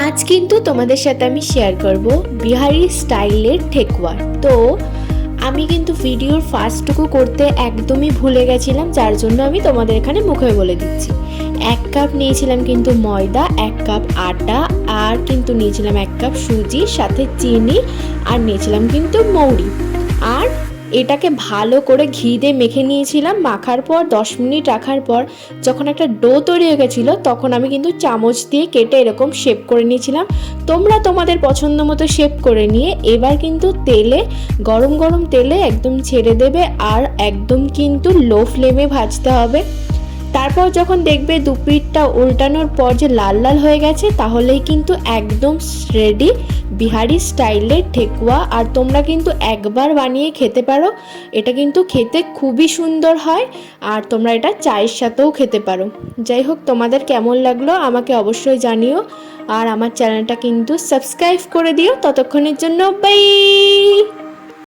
আজ কিন্তু তোমাদের সাথে আমি শেয়ার করব বিহারি স্টাইলের ঠেকুয়া। তো আমি কিন্তু ভিডিওর ফার্স্টটুকু করতে একদমই ভুলে গেছিলাম, যার জন্য আমি তোমাদের এখানে মুখে বলে দিচ্ছি। 1 কাপ নিয়েছিলাম কিন্তু ময়দা, 1 কাপ আটা, আর কিন্তু নিয়েছিলাম 1 কাপ সুজি, সাথে চিনি, আর নিয়েছিলাম কিন্তু মৌরি। আর এটাকে ভালো করে ঘি দিয়ে মেখে নিয়েছিলাম। মাখার পর 10 মিনিট রাখার পর যখন একটা ডো তৈরি হয়ে গেছিলো, তখন আমি কিন্তু চামচ দিয়ে কেটে এরকম শেপ করে নিয়েছিলাম। তোমরা তোমাদের পছন্দ মতো শেপ করে নিয়ে এবার কিন্তু তেলে, গরম গরম তেলে একদম ছেড়ে দেবে, আর একদম কিন্তু লো ফ্লেমে ভাজতে হবে। তারপর যখন দেখবে দুপিঠটা উল্টানোর পর যে লাল লাল হয়ে গেছে, তাহলেই কিন্তু একদম রেডি বিহারি স্টাইলের ঠেকুয়া। আর তোমরা কিন্তু একবার বানিয়ে খেতে পারো, এটা কিন্তু খেতে খুবই সুন্দর হয়। আর তোমরা এটা চায়ের সাথেও খেতে পারো। যাই হোক, তোমাদের কেমন লাগলো আমাকে অবশ্যই জানিও। আর আমার চ্যানেলটা কিন্তু সাবস্ক্রাইব করে দিও। ততক্ষণের জন্য বাই।